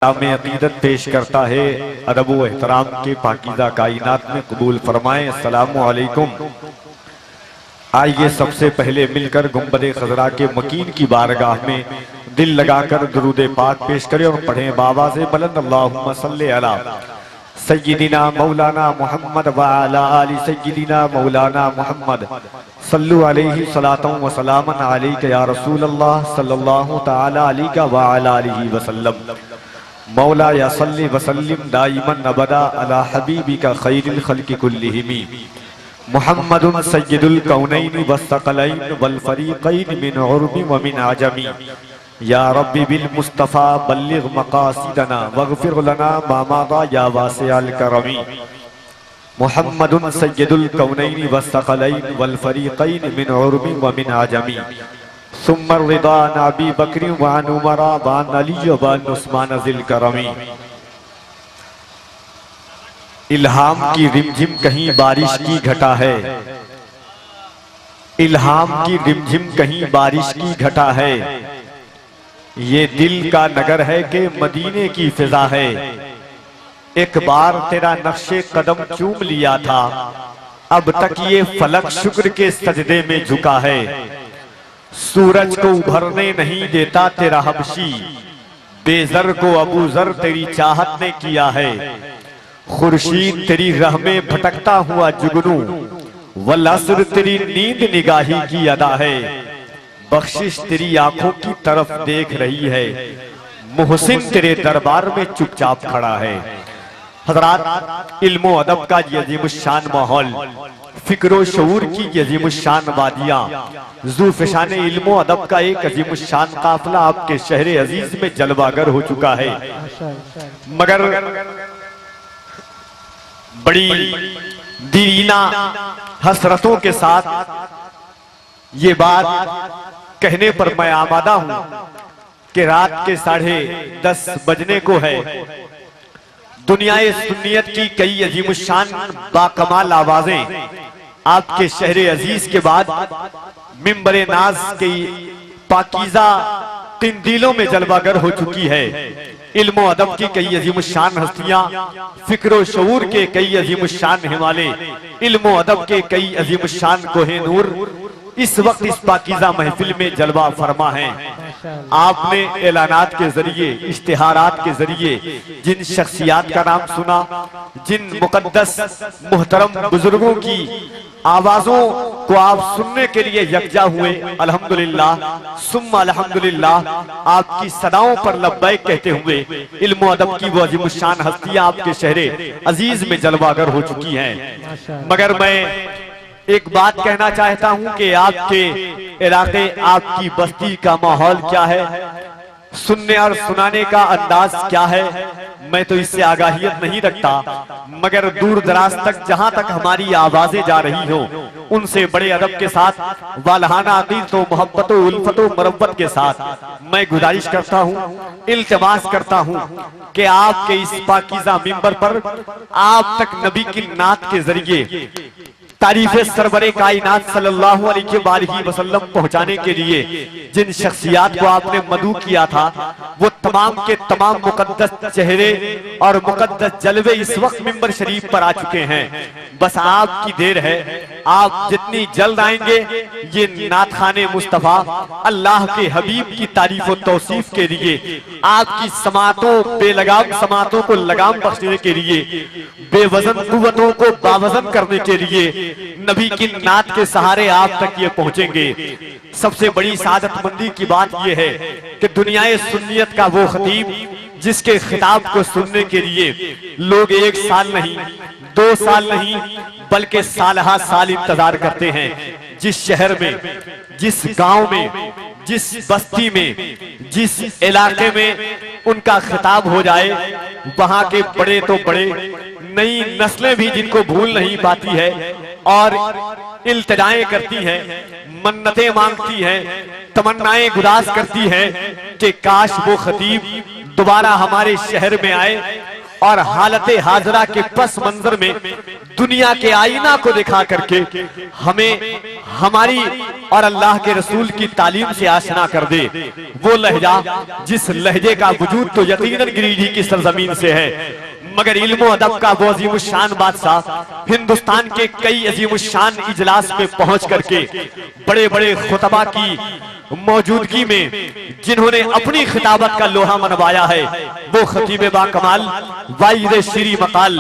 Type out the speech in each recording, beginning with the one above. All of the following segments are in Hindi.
में अकीदत पेश करता है। अदब व एहतराम के पाकीज़ा कायनात में कबूल फरमाएं। अस्सलामु अलैकुम। आइए सबसे पहले मिलकर गुंबद खजरा के मकीन की बारगाह में दिल लगाकर दुरूद पाक पेश करें और पढ़ें बाबा से बुलंद अल्लाहुम्मा सल्ली अला सय्यिदिना मौलाना मुहम्मद व अला आलि सय्यिदिना मौलाना मुहम्मद सल्लु अलैहि सलातन व सलामन अलैका या रसूल अल्लाह सल्लल्लाहु तआला अलैहि व अला आलिहि वसल्लम। मौला या सल्ली वसल्लिम दाइमन अबदा अला हबीबिका खैरिल खल्क़ि कुल्लिहिम मुहम्मदुन सय्यिदुल कौनैन वस्सक़लैन वल फ़रीक़ैन मिन उर्बि व मिन अजमी। या रब्बी बिल मुस्तफ़ा बल्लिग़ मक़ासिदना वग़फ़िर लना मा मज़ा या वासिअल करमी। मुहम्मदुन सय्यिदुल कौनैन वस्सक़लैन वल फ़रीक़ैन मिन उर्बि व मिन अजमी। सुम्मर रिदा नबी बकरी वान उमरा वान अली वान उस्मान ज़िल करमी। इल्हाम की रिमझिम कहीं बारिश की घटा है, इल्हाम की रिमझिम कहीं बारिश की घटा है। ये दिल का नगर है कि मदीने की फिजा है। एक बार तेरा नक्शे कदम चूम लिया था, अब तक ये फलक शुक्र के सजदे में झुका है। सूरज को उभरने नहीं देता तेरा हबशी, बेज़र को अबू ज़र तेरी चाहत ने किया है। खुर्शीद तेरी राह में भटकता हुआ जुगनू, वल असर तेरी नींद निगाही की अदा है। बख्शिश तेरी आंखों की तरफ देख रही है, मुहसिन तेरे दरबार में चुपचाप खड़ा है। हज़रात, इल्म अदब का ये अज़ीमुश्शान माहौल, फिक्र शऊर की ये अज़ीमुश्शान वादियाँ, ज़ूफ़शान इल्म अदब का एक अज़ीमुश्शान काफ़िला आपके शहर अजीज में जलवागर हो चुका है। मगर बड़ी दीना हसरतों के साथ ये बात कहने पर मैं आमादा हूं कि रात के 10:30 बजने को है। दुनियाए सुन्नियत की कई अजीमुश्शान बाकमाल आवाजें आपके शहर अजीज के बाद मिंबरे नाज की पाकीज़ा तिंदीलों में जलवागर हो चुकी है। इल्म अदब की कई अजीमुश्शान हस्तियां, फिक्र शऊर के कई अजीमुश्शान हिमालय, इल्म अदब के कई अजीमुश्शान कोहिनूर इस वक्त इस पाकीज़ा महफिल में जलवा फरमा है। आपने ऐलानात के जरिए, इश्तिहारात के जरिए जिन शख्सियात का नाम सुना, जिन मुकद्दस मुहतरम बुजुर्गों की आवाजों को आप सुनने के लिए यकजा हुए, अल्हम्दुलिल्लाह सुम्मा अल्हम्दुलिल्लाह, आपकी सदाओं पर लब्बैक कहते हुए इल्म अदब की वो अज़ीमुश्शान हस्तियां आपके शहरे अजीज में जलवागर हो चुकी हैं। मगर मैं एक बात कहना चाहता हूं कि आपके इलाके, आपकी बस्ती का माहौल क्या है, सुनने और सुनाने का अंदाज क्या है, मैं तो इससे आगाहियत नहीं रखता। मगर दूर दराज तक जहां तक हमारी आवाजें जा रही हो, उनसे बड़े अदब के साथ, वालहाना अकीदत व मोहब्बत व उल्फत व मरब्बत के साथ मैं गुजारिश करता हूं, इल्तिमास करता हूं कि आपके इस पाकीज़ा मिंबर पर आप तक नबी की नात के जरिए तारीफ सरवरे कायनात सल्लल्लाहु अलैहि वसल्लम पहुंचाने के लिए जिन शख्सियात को आपने मदू किया था, वो तमाम के तमाम मुकद्दस चेहरे और मुकद्दस जलवे इस वक्त मिंबर शरीफ पर आ चुके हैं। बस आपकी देर है, आप जितनी जल्द आएंगे ये नातखाने मुस्तफा अल्लाह के हबीब की तारीफ और तौसीफ के लिए, आपकी समातों, बेलगाम समातों को लगाम बख्शने के लिए, बेवजन कुव्वतों को बावजन करने के लिए नबी की नात के सहारे आप तक ये पहुंचेंगे। सबसे बड़ी सादतमंदी की बात यह है कि दुनियाए सुन्नियत का वो खतीब जिसके खिताब को सुनने के लिए लोग 1 साल नहीं, 2 साल नहीं, बल्कि सालहा साल इंतजार करते हैं। जिस शहर में, जिस गांव में, जिस बस्ती में, जिस इलाके में उनका खिताब हो जाए, वहां के बड़े तो बड़े, नई नस्लें भी जिनको भूल नहीं पाती है और इल्तिजाएं करती हैं, मन्नतें मांगती हैं, तमन्नाएं गुदास करती हैं कि काश वो खतीब दोबारा हमारे शहर में आए और हालत हाजरा के पस मंजर में दुनिया के आईना को दिखा करके हमें हमारी और अल्लाह के रसूल की तालीम से आशना कर दे। वो लहजा जिस लहजे का वजूद तो यकीनन गिरिडीह की सरजमीन से है, मगर इल्म और अदब का वो अजीमुशान बादशाह हिंदुस्तान के कई अजीमुशान इजलास में पहुंच करके बड़े बड़े खुतबा की मौजूदगी में जिन्होंने अपनी खिताबत का लोहा मनवाया है, वो खतीब बाकमाल वाइद श्री मकाल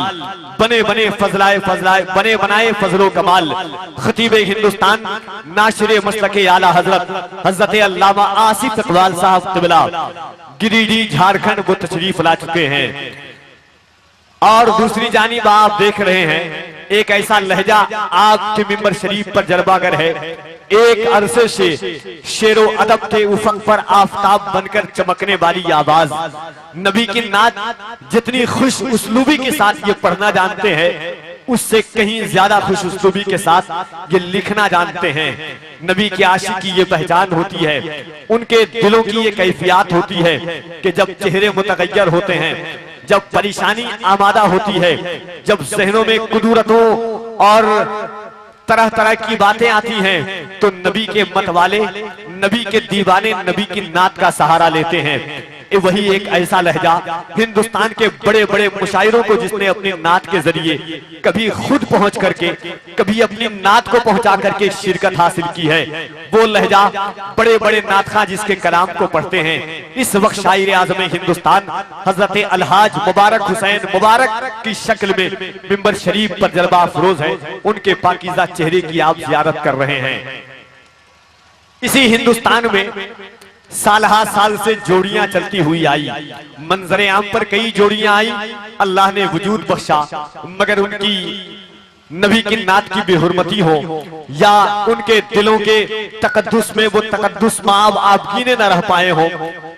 बने बने फजलाए फजलाए बने बनाए फजलो कमाल खतीब हिंदुस्तान नाशिर मसलके आला हजरत हजरत अल्लामा आसिफ इकबाल साहब क़िबला गिरिडीह झारखंड वो तशरीफ ला चुके हैं। और दूसरी जानिब आप देख रहे हैं एक ऐसा लहजा आपके मिंबर शरीफ पर जलवागर है, एक अरसे से शेरो अदब के उफक पर आफताब बनकर चमकने वाली आवाज, नबी की नात जितनी खुश उसलूबी के साथ ये पढ़ना जानते हैं उससे कहीं ज्यादा खुश उसलूबी के साथ ये लिखना जानते हैं। नबी की आशिक की ये पहचान होती है, उनके दिलों की ये कैफियत होती है कि जब चेहरे मुतगय्यर होते हैं, जब परेशानी आमादा होती है, जब जहनों में कुदूरतों और तरह तरह की बातें आती हैं, तो नबी के मत वाले, नबी के दीवाने नबी की नात का सहारा लेते हैं। वही एक ऐसा लहजा हिंदुस्तान के बड़े बड़े मुशायरों को जिसने अपनी नात के जरिए कभी खुद पहुंच करके कभी अपनी नात को पहुंचा करके शिरकत हासिल की है, वो लहजा बड़े बड़े नातखा जिसके कलाम को पढ़ते हैं। इस वक्त शायर आज़म हिंदुस्तान हजरत अलहाज मुबारक हुसैन मुबारक की शक्ल में मिंबर शरीफ पर जलवा अफरोज है, उनके पाकीज़ा चेहरे की आप ज़ियारत कर रहे हैं। इसी हिंदुस्तान में सालहा साल से जोड़ियां चलती हुई आई, मंजरे आम पर कई जोड़ियां आई, अल्लाह ने वजूद बख्शा, मगर उनकी नबी की नात की बेहुरमती हो या उनके दिलों के तकद्दुस में वो तकद्दुस माब आपकीने न रह पाए हो,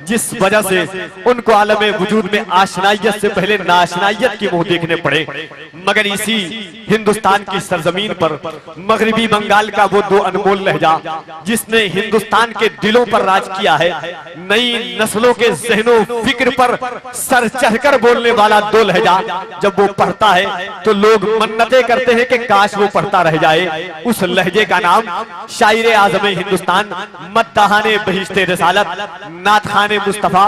जिस वजह से उनको आलम वजूद में आशनाइयत से पहले नाशनाइयत की मुंह देखने पड़े। मगर इसी हिंदुस्तान की सरजमीन पर मगरिबी बंगाल का वो दो अनमोल लहजा जिसने हिंदुस्तान के दिलों पर राज किया है, नई नस्लों के जहनों फिक्र पर सर चढ़कर बोलने वाला दो लहजा जब वो पढ़ता है तो लोग मन्नतें करते हैं कि काश वो पढ़ता रह जाए। उस लहजे का नाम शायर आज़म हिंदुस्तान मद्दाहाने बहिश्ते रिसालत नातखाने मुस्तफा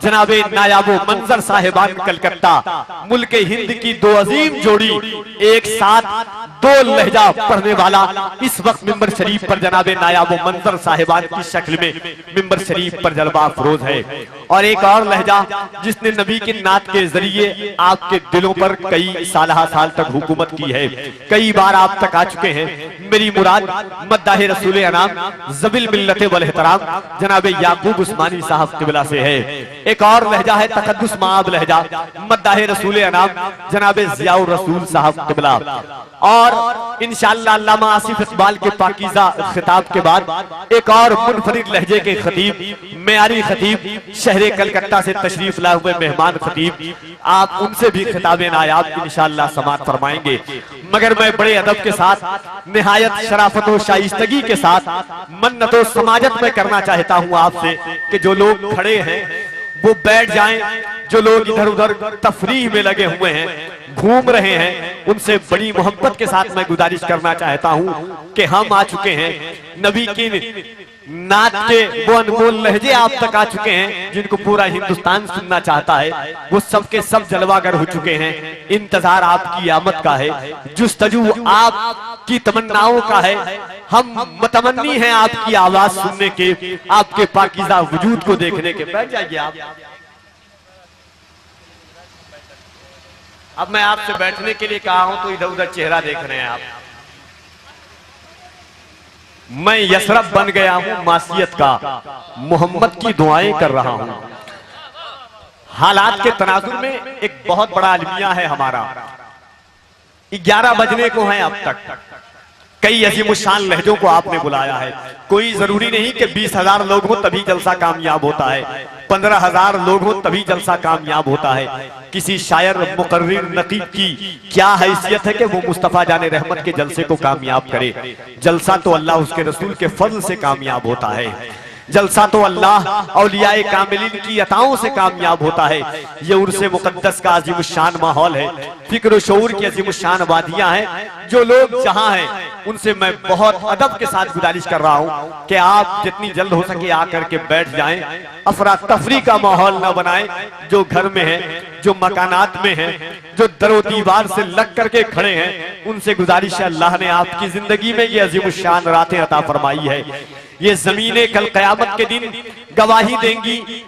जनाबे नायाबो मंजर साहिबान कलकत्ता मुल्के हिंद की दो अजीम जोड़ी एक साथ दो लहजा पढ़ने वाला इस वक्त मिंबर शरीफ पर जनाबे नायाबो मंजर साहिबान की शक्ल में मिंबर शरीफ पर जलवा अफरोज है। और एक और लहजा जिसने नबी की नात के जरिए आपके दिलों पर कई सालहा साल तक हुकूमत की है, कई बार आप तक आ चुके हैं। मेरी मुराद मद्दाहे रसूल अनाम ज़बिल मिल्लत वल एहतराम जनाबे याकूब उस्मानी साहब क़िबला से है। एक और लहजा है तकद्दुस माब लहजा मद्दाहे रसूल अनाम जनाबे ज़ियाउर रसूल साहब क़िबला। और इंशाअल्लाह अल्लामा आसिफ इकबाल के पाकीज़ा खिताब के बाद एक और मुनफरिद लहजे के खतीब मेयारी खतीब शहरे कलकत्ता से तशरीफ लाए हुए मेहमान खतीब, आप उनसे भी खिताबे नायाब इंशाअल्लाह समाअत फरमाएंगे। मगर मैं बड़े अदब के साथ निहायत शराफत और शाइस्तगी के साथ मन्नत और समाजत में करना चाहता हूँ आपसे कि जो लोग खड़े हैं वो बैठ जाएं, जो लोग इधर उधर तफरीह में लगे हुए हैं घूम रहे हैं उनसे बड़ी मोहब्बत के साथ मैं गुजारिश करना चाहता हूँ कि हम आ चुके हैं नबी की नात के वो अनमोल लहजे आप तक आ चुके हैं जिनको पूरा हिंदुस्तान सुनना चाहता है, वो सब के सब जलवागर हो चुके हैं। इंतजार आपकी आमद का है, जुस्तजू आपकी तमन्नाओं का है, हम मतमन्नी हैं आपकी आवाज सुनने के, आपके पाकीज़ा वजूद को देखने के। बैठ जाइए आप। अब मैं आपसे बैठने के लिए कहा हूं तो इधर उधर चेहरा देख रहे हैं आप। मैं यसरफ बन गया हूं मासियत का, मोहम्मद की दुआएं कर रहा हूं। हालात के तनाजुर में एक बहुत बड़ा अलमिया है हमारा। 11 बजने को है अब तक, कई अजीमुशान लहजों को आपने बुलाया है। कोई जरूरी नहीं कि 20,000 लोग हो तभी जलसा कामयाब होता है, 15,000 लोग हो तभी जलसा कामयाब होता है। किसी शायर मुकर्रिर नकीब की क्या हैसियत है कि वो मुस्तफा जाने रहमत के जलसे को कामयाब करे। जलसा तो अल्लाह उसके रसूल के फजल से कामयाब होता है। जलसा तो अल्लाह औलियाए कामिलीन की अताओं से कामयाब होता है। ये उर्से मुकद्दस का अजीमुशान माहौल है, फिक्र शऊर की अजीमुशान वादियां हैं। जो लोग जहां हैं उनसे मैं बहुत अदब के साथ गुजारिश कर रहा हूं कि आप जितनी जल्द हो सके आकर के बैठ जाएं, अफरा तफरी का माहौल न बनाएं। जो घर में है, जो मकानात में है, जो दरो दीवार से लग करके खड़े हैं, उनसे गुजारिश है, अल्लाह ने आपकी जिंदगी में ये अजीमुशान रातें अता फरमाई है। ये जमीनें कल कयामत के दिन गवाही देंगी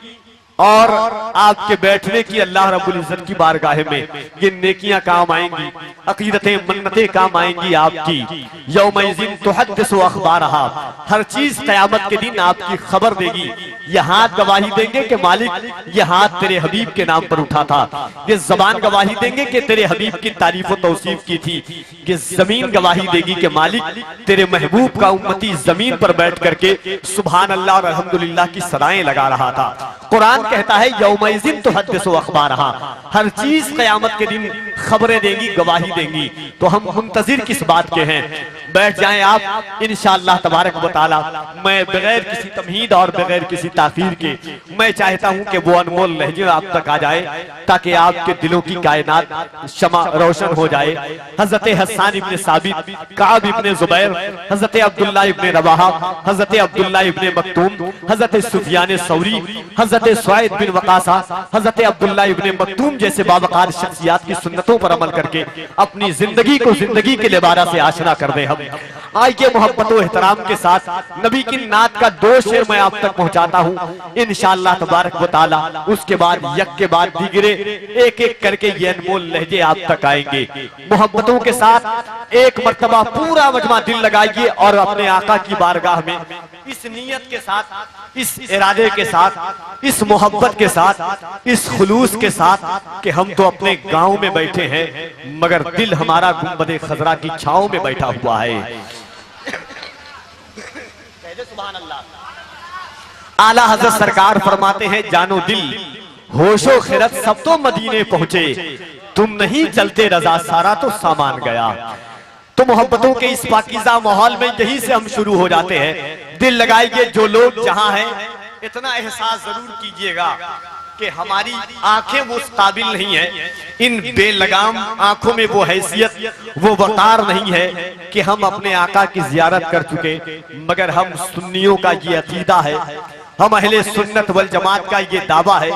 और आपके बैठने की अल्लाह रब्बुल इज्जत की बारगाह में ये नेकियां काम आएंगी, अकीदतें मन्नतें काम आएंगी आपकी। यौमइज़िन तुहद्दिसु अख़बारहा, हर चीज कयामत के दिन आपकी खबर देगी। ये हाथ गवाही देंगे कि मालिक ये हाथ तेरे हबीब के नाम पर उठा था। ये जबान गवाही देंगे कि तेरे हबीब की तारीफ और तौसीफ की थी। ये जमीन गवाही देगी कि मालिक तेरे महबूब का उम्मती जमीन पर बैठ करके सुभान अल्लाह और अल्हम्दुलिल्लाह की सदाएं लगा रहा था। कुरान कहता है यौमइज़िन तुहद्दिसु अख़बारहा, हर चीज कयामत के दिन खबरें देगी, गवाही देंगी। तो हम मुंतजिर किस बात के हैं? बैठ जाएं आप इंशाअल्लाह तबारक व तआला। मैं बगैर किसी तमहीद और बगैर किसी ताखीर के मैं चाहता हूं कि वो अनमोल लहजे आप तक आ जाए ताकि आपके दिलों की कायनात शमा रोशन हो जाए। हजरत हसन इब्ने साबित, काब इब्ने जुबैर, हजरत अब्दुल्लाह इब्ने रवाहा, हजरत अब्दुल्लाह इब्ने मक्तूम, हजरत सुफियान सौरी, हजरत सुआइद बिन वकासा, हजरत अब्दुल्लाह इब्ने मक्तूम जैसे बावकार शख्सियात की सुन्नतों पर अमल करके अपनी जिंदगी को जिंदगी के लिबारा से आशना कर दे। हम आइए मोहब्बत और एहतराम के साथ नबी की नात का 2 शेर मैं आप तक पहुंचाता हूं इंशाअल्लाह तबारक व तआला। उसके बाद यक के बाद दीगरे एक एक करके ये अनमोल लहजे आप तक आएंगे। मोहब्बतों के साथ एक मर्तबा पूरा मजमा दिल लगाइए और अपने आका की बारगाह में इस नीयत के साथ, इस इरादे के साथ, इस मोहब्बत के साथ, इस खुलूस के साथ कि हम तो अपने गांव में बैठे हैं मगर दिल हमारा गुंबदे खजरा की छांव में बैठा हुआ है। सुभान अल्लाह। आला हजरत सरकार फरमाते हैं जानो दिल होशो खिरत सब तो मदीने पहुंचे, तुम नहीं चलते रजा सारा तो सामान गया। तो मोहब्बतों के इस पाकीज़ा माहौल में यही से हम शुरू हो जाते हैं। दिल लगाइए जो लोग जहां हैं, इतना एहसास जरूर कीजिएगा कि हमारी आंखें वो काबिल नहीं है, इन बेलगाम आंखों में वो हैसियत, वो वकार नहीं है कि हम अपने आका की जियारत कर चुके। मगर हम सुन्नियों का ये अकीदा है, हम अहले सुन्नत वल जमात का ये दावा है।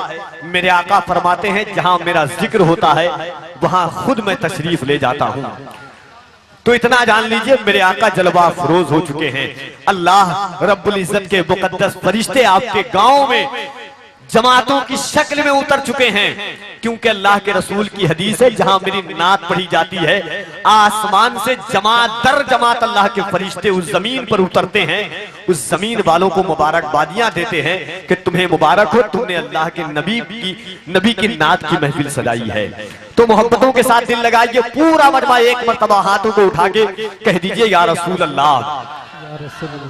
मेरे आका फरमाते हैं जहां मेरा जिक्र होता है वहां खुद मैं तशरीफ ले जाता हूं। तो इतना जान लीजिए मेरे आका जलवा अफरोज हो चुके हैं। अल्लाह रब्बुल इज्जत के मुकद्दस फरिश्ते आपके गांव में जमातों की शक्ल में उतर चुके हैं, क्योंकि अल्लाह के रसूल की हदीस है जहां मेरी नात पढ़ी जाती है आसमान से जमात दर जमात अल्लाह के फरिश्ते उस जमीन पर उतरते हैं, उस जमीन वालों को मुबारकबादियां देते हैं कि तुम्हें मुबारक हो, तुमने अल्लाह के नबी की नात की महफिल सजाई है। तो मोहब्बतों के साथ दिल लगाइए, पूरा मजमा एक मर्तबा हाथों को उठा के कह दीजिए या रसूल अल्लाह।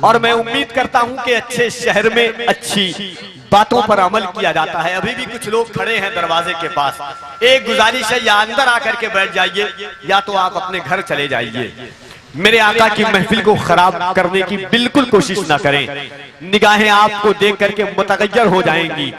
और मैं उम्मीद करता हूं कि अच्छे शहर में अच्छी बातों पर अमल किया जाता है। अभी भी कुछ लोग खड़े हैं दरवाजे के पास। एक गुजारिश है, या अंदर आकर के बैठ जाइए या तो आप अपने घर चले जाइए। मेरे आका की महफिल को खराब करने की बिल्कुल कोशिश ना करें। निगाहें आपको देख करके मुतगय्यर हो जाएंगी,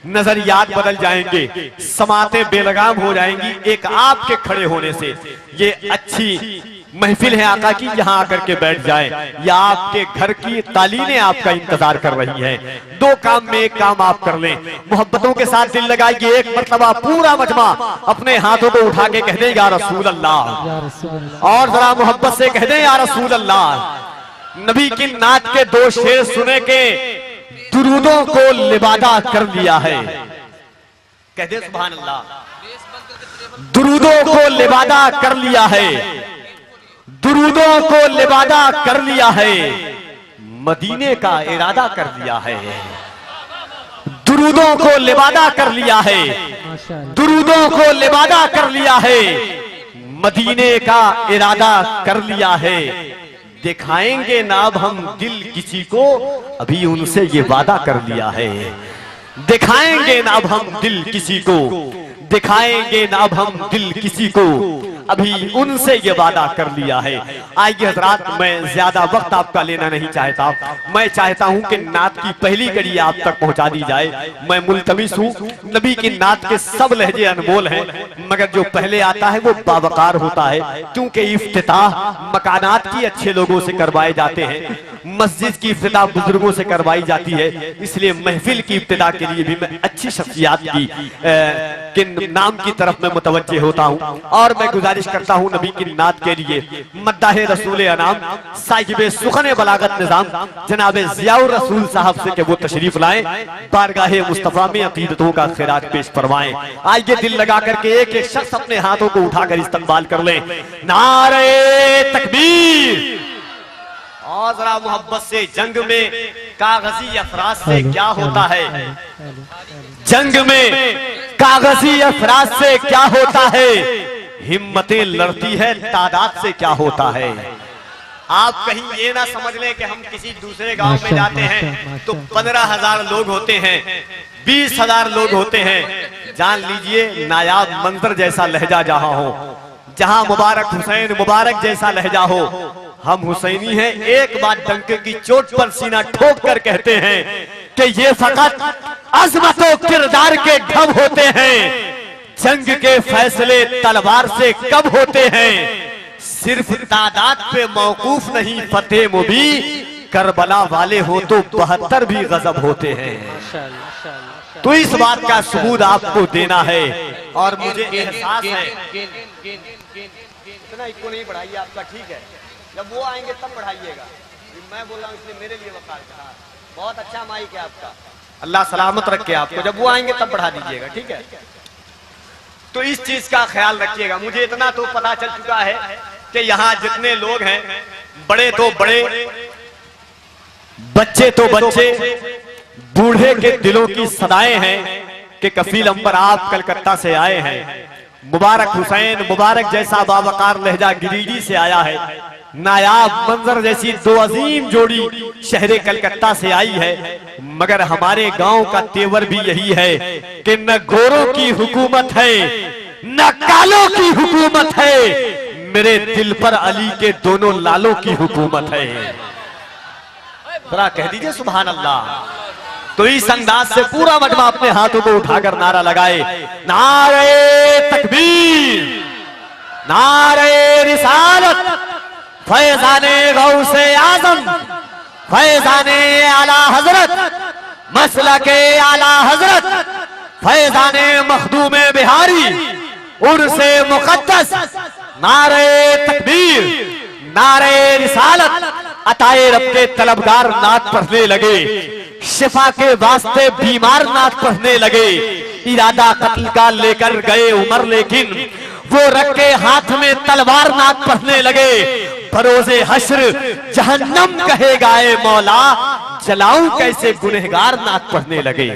नजरियात बदल जाएंगे, समातें बेलगाम हो जाएंगी एक आपके खड़े होने से। ये अच्छी महफिल है आका की, यहाँ आकर के बैठ जाएं, या आपके घर की तालीमें आपका इंतजार कर रही हैं। 2 काम में एक काम आप कर लें। मोहब्बतों के साथ दिल लगाइए, एक मर्तबा पूरा मजमा अपने हाथों को उठा के कह दें या रसूल अल्लाह, और जरा मोहब्बत से कह दें या रसूल अल्लाह। नबी की नात के 2 शेर सुने के दुरूदों को लिबादा कर लिया है। कह दे सुभान अल्लाह। दुरूदों को लिबादा कर लिया है, दुरूदों को लिबादा कर लिया है, मदीने का इरादा कर लिया है। दुरूदों को लिबादा कर लिया है, दुरूदों को लिबादा कर लिया है, मदीने का इरादा कर लिया है। दिखाएंगे ना अब हम दिल किसी को, अभी उनसे ये वादा कर लिया है। दिखाएंगे ना अब हम दिल किसी को, दिखाएंगे ना अब हम दिल किसी को, अभी उनसे ये वादा कर लिया है। आइए हजरात, मैं ज्यादा वक्त आपका लेना नहीं चाहता। मैं चाहता हूं कि नात की पहली कड़ी आप तक पहुंचा दी जाए। मैं मुल्तमिस हूं, नबी की नात के सब लहजे अनमोल हैं, मगर जो पहले आता है वो बावकार होता है, क्योंकि इफ्तिताह मकानात की अच्छे लोगों से करवाए जाते हैं, मस्जिद की इफ्तिताह बुजुर्गों से करवाई जाती है। इसलिए महफिल की इब्तिदा के लिए भी मैं अच्छी शख्सियात के नाम की तरफ मैं मुतवज्जे होता हूं। और मैं गुजारिश करता हूं नबी की नात के लिए मद्दाहे रसूल अनाम साहिब सुखने बलागत निजाम जनाब जियाउर रसूल साहब से कि वो तशरीफ लाएं, बारगाहे मुस्तफा में अकीदतों का खैरात पेश फरमाएं। आइए दिल लगा करके एक एक शख्स अपने हाथों को उठाकर इस्तकबाल कर लें। नारे तकबीर। और जरा मोहब्बत से, जंग में कागजी अफराज से क्या होता है? जंग में कागजी अफराज से क्या होता है? हिम्मतें लड़ती है, तादाद से क्या होता है? आप कहीं ये ना समझ लें कि हम किसी दूसरे गांव में जाते हैं तो 15,000 लोग होते हैं, 20,000 लोग होते हैं। जान लीजिए नायाब मंजर जैसा लहजा जहां हो, जहां मुबारक हुसैन मुबारक जैसा लहजा हो, हम हुसैनी हैं। एक बात डंके की चोट पर सीना ठोक कर कहते हैं कि ये फकत अज़मत और किरदार के ढब होते हैं, जंग के फैसले तलवार से कब होते हैं। सिर्फ तादाद पे मौकूफ नहीं फतेह मुबी, करबला वाले हो तो 72 भी गजब होते हैं। तो इस बात का सबूत आपको देना है। और मुझे एहसास है, इतना इसको नहीं बढ़ाइए आपका, ठीक है? जब वो आएंगे तब बढ़ाइएगा। मैं बोल रहा हूँ इसलिए मेरे लिए वकार कहा। बहुत अच्छा माइक है आपका, अल्लाह सलामत रखे आपको। जब वो आएंगे तब बढ़ा दीजिएगा, ठीक है? तो इस चीज का ख्याल रखिएगा। मुझे इतना तो पता चल चुका है कि यहाँ जितने लोग हैं, बड़े तो बड़े, बच्चे तो बच्चे, बूढ़े के दिलों की सदाएं हैं कि कफील अंबर आप कलकत्ता से आए हैं। मुबारक हुसैन मुबारक जैसा बावकार लहजा गिरिडीह से आया है। नायाब मंजर जैसी दो अजीम जोड़ी शहरे कलकत्ता से आई है। मगर हमारे गांव का तेवर भी यही है कि न गोरों की हुकूमत है न कालों की हुकूमत है, मेरे दिल पर अली के दोनों लालों की हुकूमत है। जरा कह दीजिए सुभान अल्लाह। तो इस अंदाज से पूरा मजमा अपने हाथों को उठाकर नारा लगाए, नारे तकबीर, नारे रिसालत, फैजाने गौसे आजम, फैजाने आला हजरत, मसलके आला हजरत, फैजाने मखदूमे बिहारी, उर्से मुकद्दस। नारे तकबीर, नारे रिसालत, अताए रब के तलबगार नात पढ़ने लगे, शिफा के वास्ते बीमार नात पढ़ने लगे। इरादा कत्ल का लेकर गए उमर, लेकिन वो रखे हाथ में तलवार नात पढ़ने लगे। बरोज़े हश्र जहन्नम कहेगा ए मौला, जलाऊं कैसे गुनहगार नात पढ़ने लगे।